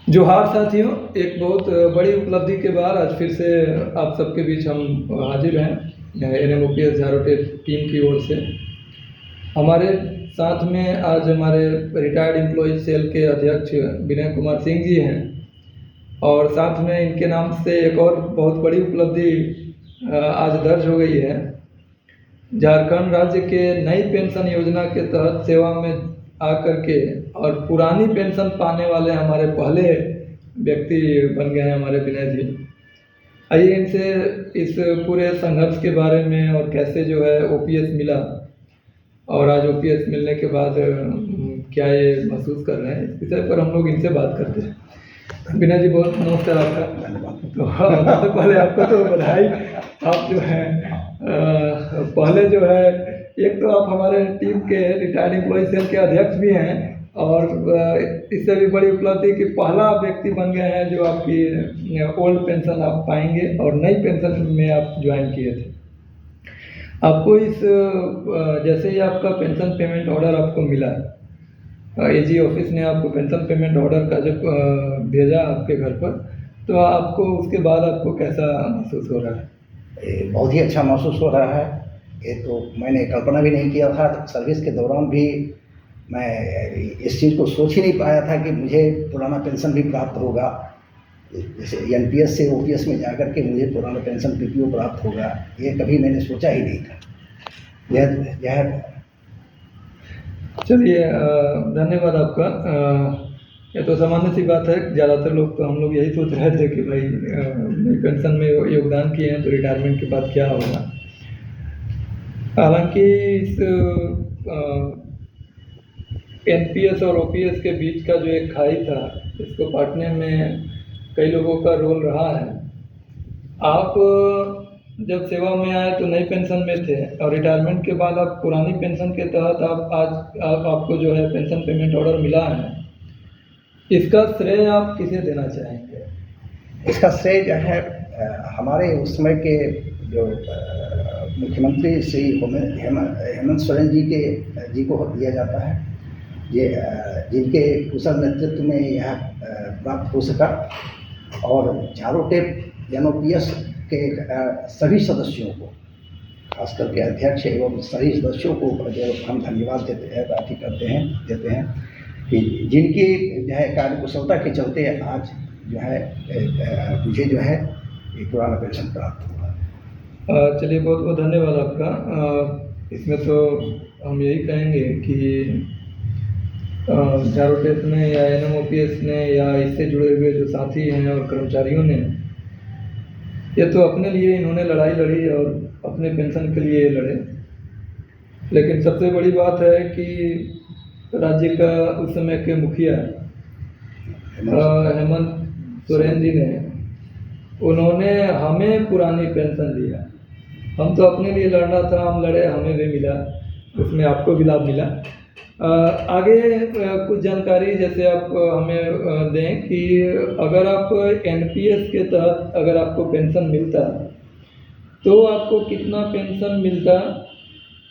जोहार साथियों, एक बहुत बड़ी उपलब्धि के बाद आज फिर से आप सबके बीच हम हाजिर हैं NMOPS झारोटेट टीम की ओर से। हमारे साथ में आज हमारे रिटायर्ड एम्प्लॉय सेल के अध्यक्ष विनय कुमार सिंह जी हैं और साथ में इनके नाम से एक और बहुत बड़ी उपलब्धि आज दर्ज हो गई है। झारखंड राज्य के नई पेंशन योजना के तहत सेवा में आकर के और पुरानी पेंशन पाने वाले हमारे पहले व्यक्ति बन गए हैं हमारे विनय जी। आइए इनसे इस पूरे संघर्ष के बारे में और कैसे जो है OPS मिला और आज OPS मिलने के बाद क्या ये महसूस कर रहे हैं, इस विषय पर हम लोग इनसे बात करते हैं। विनय जी, बहुत नमस्कार आपका। तो सबसे पहले आपको तो बधाई। आप जो है पहले जो है एक तो आप हमारे टीम के रिटायर्ड एम्प्लॉय सेल के अध्यक्ष भी हैं और इससे भी बड़ी उपलब्धि कि पहला व्यक्ति बन गए हैं जो आपकी ओल्ड पेंशन आप पाएंगे और नई पेंशन में आप ज्वाइन किए थे। आपको इस जैसे ही आपका पेंशन पेमेंट ऑर्डर आपको मिला, AG ऑफिस ने आपको पेंशन पेमेंट ऑर्डर का जब भेजा आपके घर पर, तो आपको उसके बाद आपको कैसा महसूस हो रहा है? बहुत ही अच्छा महसूस हो रहा है। ये तो मैंने कल्पना भी नहीं किया था। सर्विस के दौरान भी मैं इस चीज़ को सोच ही नहीं पाया था कि मुझे पुराना पेंशन भी प्राप्त होगा। जैसे NPS से OPS में जाकर के मुझे पुराना पेंशन PPO प्राप्त होगा, ये कभी मैंने सोचा ही नहीं था। यह चलिए, धन्यवाद आपका। ये तो सामान्य सी बात है, ज़्यादातर लोग तो हम लोग यही सोच रहे थे कि भाई पेंशन में योगदान किए हैं तो रिटायरमेंट के बाद क्या होगा। हालांकि इस NPS और OPS के बीच का जो एक खाई था, इसको पाटने में कई लोगों का रोल रहा है। आप जब सेवा में आए तो नई पेंशन में थे और रिटायरमेंट के बाद आप पुरानी पेंशन के तहत आपको जो है पेंशन पेमेंट ऑर्डर मिला है। इसका श्रेय आप किसे देना चाहेंगे? इसका श्रेय जो है हमारे उस समय के जो मुख्यमंत्री श्री हेमंत सोरेन जी को दिया जाता है, ये जिनके कुशल नेतृत्व में यह प्राप्त हो सका। और झारोटेट NOPS के सभी सदस्यों को, खास करके अध्यक्ष एवं सभी सदस्यों को जो हम धन्यवाद देते हैं कि जिनकी जो है कार्यकुशलता के चलते आज जो है मुझे जो है एक पुराना पेंशन प्राप्त हुआ। चलिए, बहुत बहुत धन्यवाद आपका। इसमें तो हम यही कहेंगे कि झारोटेट ने या NMOPS ने या इससे जुड़े हुए जो साथी हैं और कर्मचारियों ने, ये तो अपने लिए इन्होंने लड़ाई लड़ी और अपने पेंशन के लिए लड़े। लेकिन सबसे बड़ी बात है कि राज्य का उस समय के मुखिया हेमंत सोरेन जी ने, उन्होंने हमें पुरानी पेंशन दिया। हम तो अपने लिए लड़ना था, हम लड़े, हमें भी मिला, उसमें आपको भी लाभ मिला। आगे कुछ जानकारी जैसे आप हमें दें कि अगर आप NPS के तहत अगर आपको पेंशन मिलता तो आपको कितना पेंशन मिलता,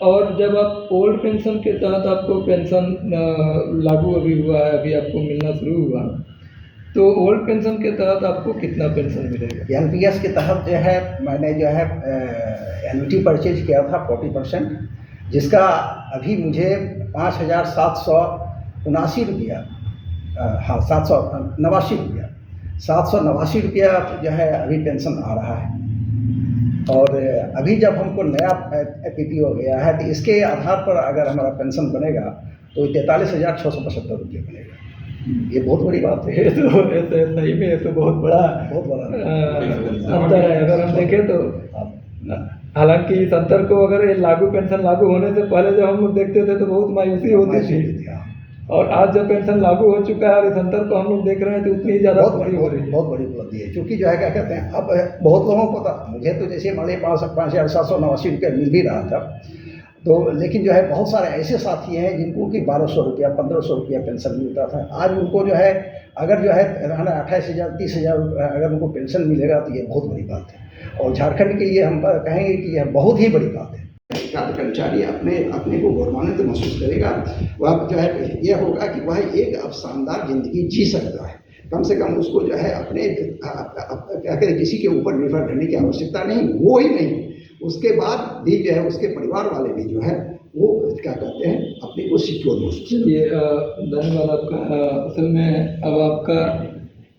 और जब आप ओल्ड पेंशन के तहत आपको पेंशन लागू अभी हुआ है, अभी आपको मिलना शुरू हुआ, तो ओल्ड पेंशन के तहत आपको कितना पेंशन मिलेगा? NPS के तहत जो है मैंने जो है एन्युटी परचेज किया था 40%, जिसका अभी मुझे 5,789 रुपया, हाँ 789 रुपया जो है अभी पेंशन आ रहा है। और अभी जब हमको नया PPO गया है तो इसके आधार पर अगर हमारा पेंशन बनेगा तो 43,675 रुपये बनेगा। ये बहुत बड़ी बात है। ये तो सही में ये तो बहुत बड़ा अंतर है अगर हम देखें तो। हालांकि इस अंतर को अगर पेंशन लागू होने से पहले जब हम लोग देखते थे तो बहुत मायूसी होती थी, और आज जब पेंशन लागू हो चुका है और इस अंतर को हम लोग देख रहे हैं तो उतनी ज़्यादा बहुत बड़ी उपलब्धि है। क्योंकि जो है क्या कहते हैं, अब बहुत लोगों को पता, मुझे तो जैसे मान लीजिए 5,789 रुपया मिल भी रहा था, तो लेकिन जो है बहुत सारे ऐसे साथी हैं जिनको कि 1,200 रुपया 1,500 रुपया पेंशन मिलता था। आज उनको जो है अगर जो है 28,000 30,000 अगर उनको पेंशन मिलेगा तो ये बहुत बड़ी बात है, और झारखंड के लिए हम कहेंगे कि यह बहुत ही बड़ी बात है। कर्मचारी अपने को गौरवान्वित महसूस करेगा। वह जो है यह होगा कि वह एक अब शानदार जिंदगी जी सकता है। कम से कम उसको जो है अपने क्या कहते किसी के ऊपर निर्भर रहने की आवश्यकता नहीं, वो ही नहीं, उसके बाद भी जो है उसके परिवार वाले भी जो है वो क्या कहते हैं अपने को सिक्योर महसूस। ये धन्यवाद आपका। असल में अब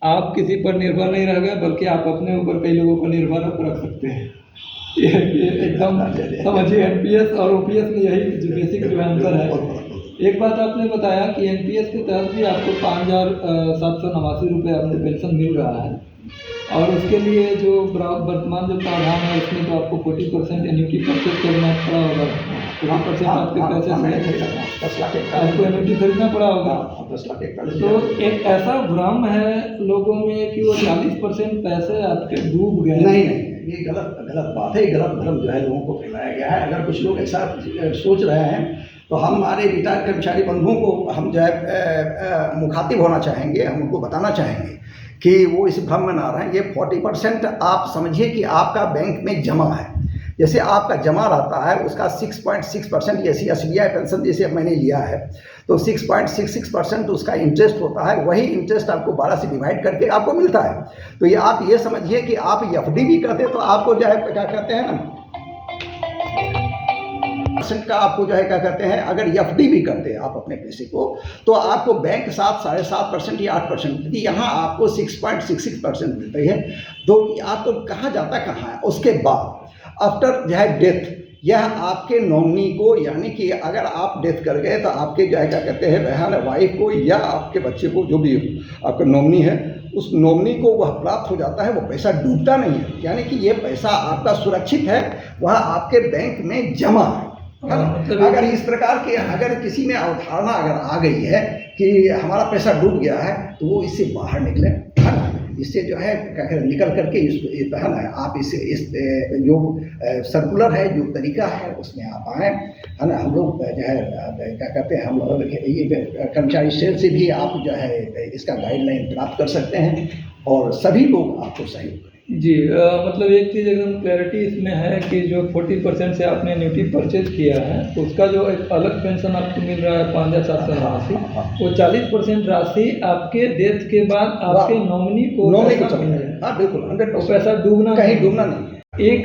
आप किसी पर निर्भर नहीं रह गए, बल्कि आप अपने ऊपर कई लोगों को निर्भर रख सकते हैं। ये एकदम समझिए एनपीएस और ओपीएस में यही जो बेसिक जो अंतर है। एक बात आपने बताया कि एनपीएस के तहत भी आपको 5,789 रुपये आपको पेंशन मिल रहा है, और उसके लिए जो वर्तमान जो प्रावधान है उसमें तो आपको 40% एन्युटी परचेज करना पड़ा होगा। 40% आपके पैसे से 10 लाख आपको एन्युटी खरीदना पड़ा होगा। 10 लाख 41 तो एक ऐसा भ्रम है लोगों में कि वो 40% पैसे आपके डूब गए। नहीं, ये गलत बात है, ये गलत भ्रम जो है लोगों को फैलाया गया है। अगर कुछ लोग ऐसा सोच रहे हैं तो हम हमारे रिटायर्ड कर्मचारी बंधुओं को हम जो है मुखातिब होना चाहेंगे, हम उनको बताना चाहेंगे कि वो इस भ्रम में ना रहें। ये 40% आप समझिए कि आपका बैंक में जमा है, जैसे आपका जमा रहता है उसका 6.6% जैसी एसबीआई पेंशन जैसे मैंने लिया है तो 6.66% उसका इंटरेस्ट होता है, वही इंटरेस्ट आपको 12 से डिवाइड करके आपको मिलता है। तो ये आप ये समझिए कि आप एफडी भी करते तो आपको जो है क्या कहते हैं ना % का आपको जो है क्या कहते हैं, अगर एफडी भी करते हैं आप अपने पैसे को तो आपको बैंक 7.5% या 8% देती, यहाँ आपको 6.66% मिलती है। तो आपको कहाँ जाता कहाँ है उसके बाद आफ्टर जो है डेथ, यह आपके नॉमिनी को, यानी कि अगर आप डेथ कर गए तो आपके जो है क्या कहते हैं बहन वाइफ को या आपके बच्चे को, जो भी आपका नॉमिनी है उस नॉमिनी को वह प्राप्त हो जाता है, वो पैसा डूबता नहीं है। यानी कि ये पैसा आपका सुरक्षित है, वह आपके बैंक में जमा है। अगर इस प्रकार के अगर किसी में अवधारणा अगर आ गई है कि हमारा पैसा डूब गया है तो वो इससे बाहर निकले, है ना, इससे जो है निकल करके इस आप इस जो सर्कुलर है, जो तरीका है उसमें आप आएँ, है ना। हम लोग जो है क्या कहते हैं, हम ये कर्मचारी सेल से भी आप जो है इसका गाइडलाइन प्राप्त कर सकते हैं और सभी लोग आपको सहयोग करें। जी, मतलब एक चीज़ एकदम क्लैरिटी इसमें है कि जो 40% से आपने एन्युटी परचेज किया है उसका जो एक अलग पेंशन आपको मिल रहा है 5,789, वो 40% राशि आपके डेथ के बाद आपके नॉमिनी को मिल रहा है। हाँ बिल्कुल, 100% पैसा डूबना कहीं डूबना नहीं है। एक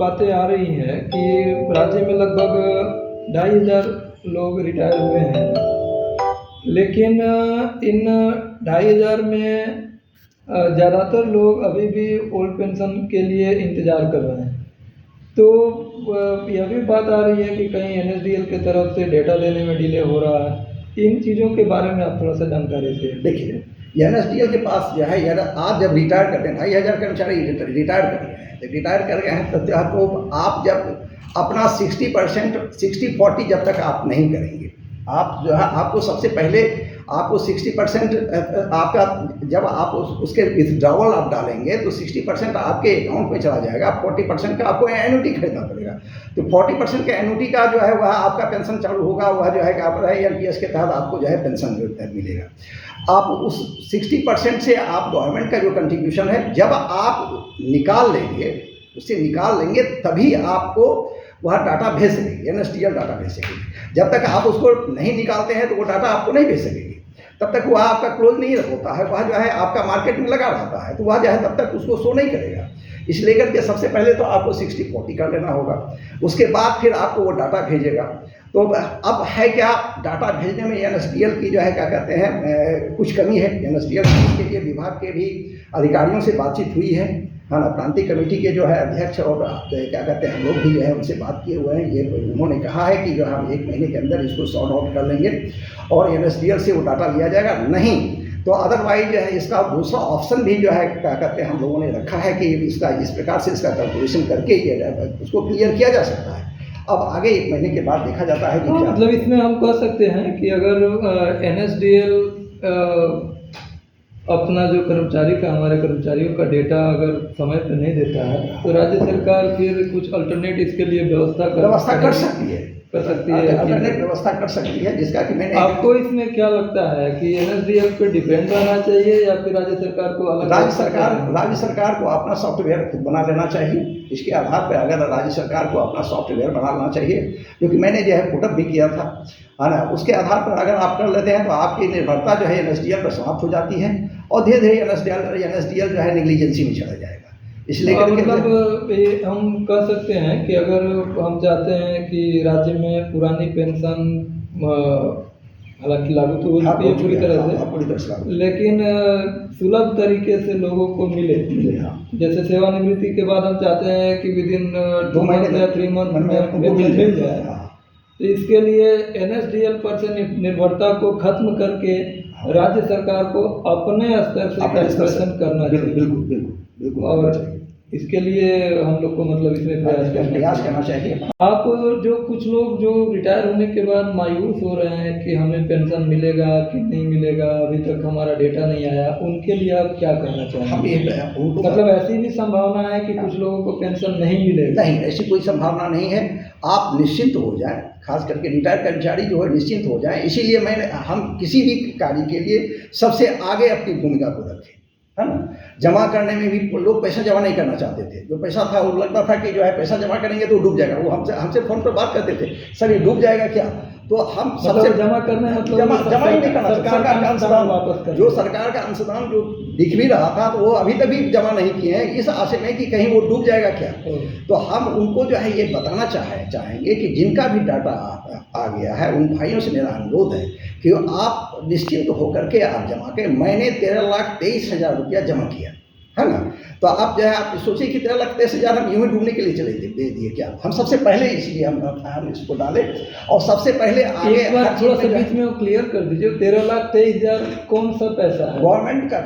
बातें आ रही हैं कि राज्य में लगभग 2,500 लोग रिटायर हुए हैं, लेकिन इन 2,500 में ज़्यादातर लोग अभी भी ओल्ड पेंशन के लिए इंतज़ार कर रहे हैं। तो यह भी बात आ रही है कि कहीं एनएसडीएल की तरफ से डेटा देने में डिले हो रहा है। इन चीज़ों के बारे में आप थोड़ा सा जानकारी दें। देखिए एनएसडीएल के पास जो है यार, आप जब रिटायर करते हैं 2,500 कर्मचारी रिटायर कर गए हैं, तो रिटायर कर गए हैं तो आप जब अपना 60% 60-40 जब तक आप नहीं करेंगे, आप जो है आपको सबसे पहले आपको 60% आपका जब आप उसके विथड्रॉवल आप डालेंगे तो 60% आपके अकाउंट में चला जाएगा, 40% का आपको एन्युटी खरीदना पड़ेगा। तो 40% के एन्युटी का जो है वह आपका पेंशन चालू होगा, वह जो है क्या पता है एनपीएस के तहत आपको जो है पेंशन मिलेगा। आप उस 60% से आप गवर्नमेंट का जो कंट्रीब्यूशन है जब आप निकाल लेंगे, उससे निकाल लेंगे तभी आपको वह डाटा भेज सकेगी, एनएसडीएल डाटा भेज सकेगी। जब तक आप उसको नहीं निकालते हैं तो वो डाटा आपको नहीं भेज सकेगी, तब तक वह आपका क्लोज नहीं होता है, वह जो है आपका मार्केट में लगा रहता है, तो वह जो है तब तक उसको शो नहीं करेगा। इसलिए करके सबसे पहले तो आपको 60-40 कर लेना होगा, उसके बाद फिर आपको वो डाटा भेजेगा। तो अब है क्या, डाटा भेजने में एनएसडीएल की जो है क्या कहते हैं कुछ कमी है। एनएसडीएल के लिए विभाग के भी अधिकारियों से बातचीत हुई है ना, प्रांतीय कमेटी के जो है अध्यक्ष और क्या कहते हैं हम लोग भी जो है उनसे बात किए हुए हैं। ये उन्होंने कहा है कि जो हम 1 महीने के अंदर इसको सॉर्ट आउट कर लेंगे और एनएसडीएल से वो डाटा लिया जाएगा। नहीं तो अदरवाइज जो है इसका दूसरा ऑप्शन भी जो है क्या कहते हैं हम लोगों ने रखा है कि इसका इस प्रकार से इसका कैलकुलेशन करके ये उसको क्लियर किया जा सकता है। अब आगे 1 महीने के बाद देखा जाता है कि क्या मतलब इसमें हम कह सकते हैं कि अगर एनएसडीएल अपना जो हमारे कर्मचारियों का डेटा अगर समय पर नहीं देता है तो राज्य सरकार फिर कुछ अल्टरनेट इसके लिए व्यवस्था कर सकती है। कर सकती है, अल्टरनेट व्यवस्था कर सकती है, जिसका कि मैंने आपको इसमें क्या लगता है कि NSDL पे डिपेंड रहना चाहिए या फिर राज्य सरकार को अलग? राज्य सरकार को अपना सॉफ्टवेयर खुद बना लेना चाहिए। इसके आधार पर अगर राज्य सरकार को अपना सॉफ्टवेयर बना लेना चाहिए, क्योंकि मैंने जो है पुटअप भी किया था, है ना, उसके आधार पर अगर आप कर लेते हैं तो आपकी निर्भरता जो है NSDL पर समाप्त हो जाती है और धीरे धीरे NSDL जो है नेग्लिजेंसी में चला जाएगा। इसलिए मतलब हम कह सकते हैं कि अगर हम चाहते हैं कि राज्य में पुरानी पेंशन हालांकि लागू तो हो चुकी है पूरी तरह से, लेकिन सुलभ तरीके से लोगों को मिले। जैसे सेवानिवृत्ति के बाद हम चाहते हैं कि विदिन 2 मंथ या 3 मंथ में मिल जाए, तो इसके लिए NSDL पर से निर्भरता को खत्म करके राज्य सरकार को अपने स्तर से कैलकुलेशन करना चाहिए। बिल्कुल। और इसके लिए हम लोग को मतलब इसमें प्रयास करना चाहिए। आप जो कुछ लोग जो रिटायर होने के बाद मायूस हो रहे हैं कि हमें पेंशन मिलेगा कि नहीं मिलेगा, अभी तक हमारा डेटा नहीं आया, उनके लिए आप क्या कहना चाहेंगे? मतलब ऐसी भी संभावना है कि कुछ लोगों को पेंशन नहीं मिलेगा? नहीं, ऐसी कोई संभावना नहीं है। आप निश्चिंत हो जाएं, खास करके रिटायर्ड कर्मचारी जो है निश्चिंत हो जाएं। इसीलिए हम किसी भी कार्य के लिए सबसे आगे अपनी भूमिका को रखें, है ना। जमा करने में भी लोग पैसा जमा नहीं करना चाहते थे। जो पैसा था वो लगता था कि जो है पैसा जमा करेंगे तो डूब जाएगा। वो हमसे फोन पर बात करते थे, सर ये डूब जाएगा क्या? तो हम सबसे जमा करना मतलब जमा ही नहीं करना। सरकार का अंशदान वापस कर, जो सरकार का अंशदान जो दिख भी रहा था, तो वो अभी तक भी जमा नहीं किए हैं, इस आशय में कि कहीं वो डूब जाएगा क्या। तो हम उनको जो है ये बताना चाहेंगे कि जिनका भी डाटा आ गया है, उन भाइयों से मेरा अनुरोध है कि आप निश्चिंत होकर के आप जमा करें। मैंने 13,23,000 रुपया जमा किया, है ना। तो आप जो है आप सोचिए कि 13,23,000 हम यूं ही डूबने के लिए चले दे दिए क्या? हम सबसे पहले इसलिए हम इसको डाले और सबसे पहले आगे एक बार थोड़ा सा बीच में वो क्लियर कर दीजिए, 13,23,000 कौन सा पैसा है? गवर्नमेंट का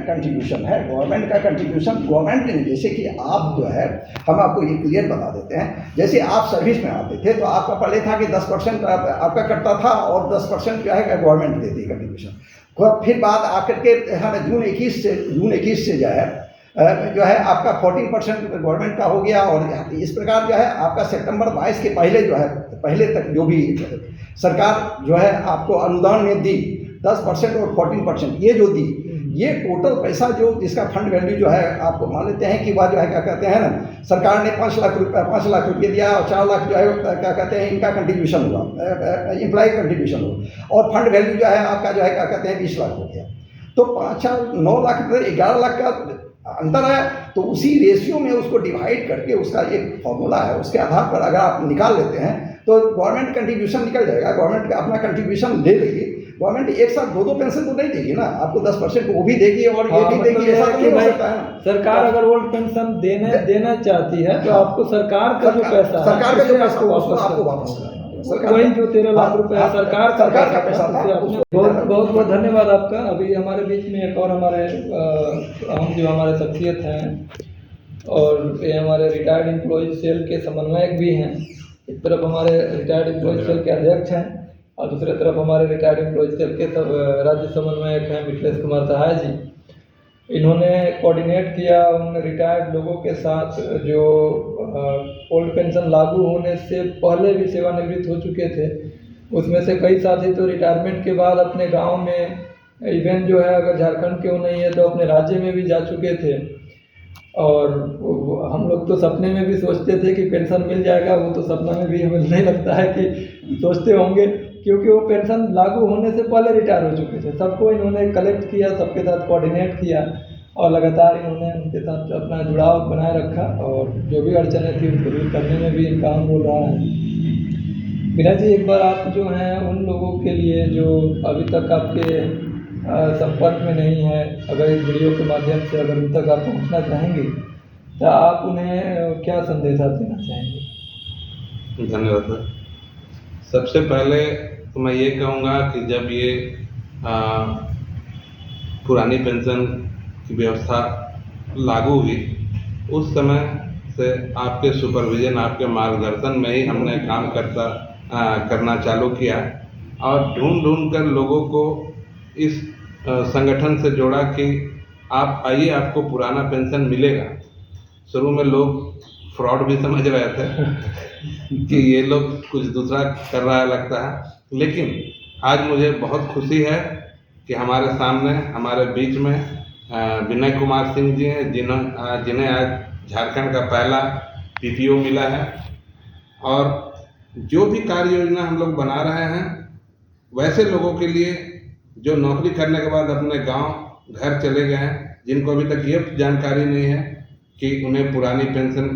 कंट्रीब्यूशन है। गवर्नमेंट का कंट्रीब्यूशन गवर्नमेंट ने, जैसे कि आप जो है हम आपको ये क्लियर बता देते हैं। जैसे आप सर्विस में आते थे तो आपका पहले था कि 10% आपका कटता था और 10% जो है गवर्नमेंट देती है कंट्रीब्यूशन। फिर बात आकर के हमें जून 21 से जो है आपका 14% गवर्नमेंट का हो गया। और इस प्रकार जो है आपका सितंबर 22 के पहले जो है, पहले तक जो भी सरकार जो है आपको अनुदान में दी 10% और 14%, ये जो दी, ये टोटल पैसा जो जिसका फंड वैल्यू जो है आपको मान लेते हैं कि वह जो है क्या कहते हैं ना, सरकार ने 5 लाख रुपये दिया और 4 लाख जो है क्या कहते हैं इनका कंट्रीब्यूशन हुआ, एम्प्लॉय कंट्रीब्यूशन हुआ, और फंड वैल्यू जो है आपका जो है क्या कहते हैं 20 लाख हो गया। तो 9 लाख 11 लाख का अंतर आया। तो उसी रेशियो में उसको डिवाइड करके उसका एक फॉर्मूला है, उसके आधार पर अगर आप निकाल लेते हैं तो गवर्नमेंट कंट्रीब्यूशन निकल जाएगा। गवर्नमेंट अपना कंट्रीब्यूशन दे देगी। गवर्नमेंट एक साथ 2 पेंशन तो नहीं देगी ना, आपको 10% वो भी देगी और ये भी देगी, ऐसा तो नहीं हो सकता है। सरकार अगर ओल्ड पेंशन देना चाहती है तो आपको सरकार का जो पैसा आपको वापस करना, वही जो 13 लाख रुपए सरकार का पैसा था। बहुत धन्यवाद आपका। अभी हमारे बीच में एक और हमारे शख्सियत हैं और ये हमारे रिटायर्ड एम्प्लॉयज सेल के समन्वयक भी हैं। एक तरफ हमारे रिटायर्ड एम्प्लॉयज सेल के अध्यक्ष हैं और दूसरी तरफ हमारे रिटायर्ड एम्प्लॉयज सेल के राज्य समन्वयक हैं मिथिलेश कुमार सहाय जी। इन्होंने कोऑर्डिनेट किया उन रिटायर्ड लोगों के साथ जो ओल्ड पेंशन लागू होने से पहले भी सेवानिवृत्त हो चुके थे। उसमें से कई साथी तो रिटायरमेंट के बाद अपने गांव में, इवन जो है अगर झारखंड के वो नहीं है तो अपने राज्य में भी जा चुके थे। और हम लोग तो सपने में भी सोचते थे कि पेंशन मिल जाएगा, वो तो सपना में भी हमें नहीं लगता है कि सोचते होंगे, क्योंकि वो पेंशन लागू होने से पहले रिटायर हो चुके थे। सबको इन्होंने कलेक्ट किया, सबके साथ कोऑर्डिनेट किया और लगातार इन्होंने उनके साथ अपना जुड़ाव बनाए रखा और जो भी अड़चनें थी उनको दूर करने में भी काम हो रहा है। विनय जी, एक बार आप जो हैं उन लोगों के लिए जो अभी तक आपके संपर्क में नहीं है, अगर इस वीडियो के माध्यम से अगर उन तक आप पहुँचना चाहेंगे तो आप उन्हें क्या संदेश आप देना चाहेंगे? धन्यवाद सर। सबसे पहले तो मैं ये कहूँगा कि जब ये पुरानी पेंशन की व्यवस्था लागू हुई उस समय से आपके सुपरविजन, आपके मार्गदर्शन में ही हमने काम करना चालू किया और ढूंढ कर लोगों को इस संगठन से जोड़ा कि आप आइए, आपको पुराना पेंशन मिलेगा। शुरू में लोग फ्रॉड भी समझ रहे थे कि ये लोग कुछ दूसरा कर रहा है लगता है। लेकिन आज मुझे बहुत खुशी है कि हमारे सामने हमारे बीच में विनय कुमार सिंह जी हैं, जिन्हें आज झारखंड का पहला पीपीओ मिला है। और जो भी कार्य योजना हम लोग बना रहे हैं, वैसे लोगों के लिए जो नौकरी करने के बाद अपने गांव घर चले गए हैं, जिनको अभी तक ये जानकारी नहीं है कि उन्हें पुरानी पेंशन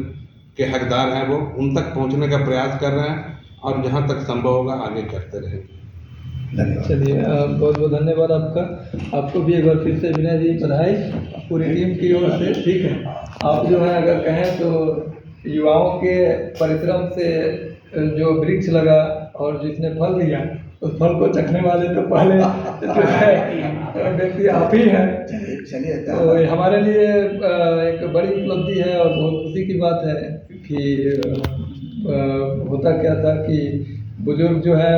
के हकदार हैं, वो उन तक पहुंचने का प्रयास कर रहे हैं और जहां तक संभव होगा आगे करते रहेंगे। धन्यवाद। चलिए बहुत बहुत धन्यवाद आपका। आपको भी एक बार फिर से विनय जी बधाई पूरी टीम की ओर से। ठीक है, आप जो है अगर कहें तो युवाओं के परिश्रम से जो वृक्ष लगा और जिसने फल दिया, उस फल को चखने वाले तो पहले जो है व्यक्ति आप ही हैं। चलिए तो ये हमारे लिए एक बड़ी उपलब्धि है और बहुत खुशी की बात है कि होता क्या था कि बुजुर्ग जो है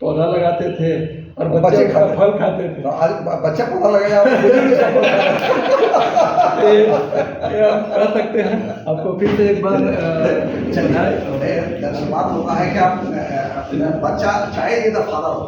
पौधा लगाते थे और बच्चे उसका फल खाते थे। तो आज बच्चा पौधा लगाया, ये आप कर सकते हैं। आपको फिर से एक बार बात होता है कि आप बच्चा चाहे फादर हो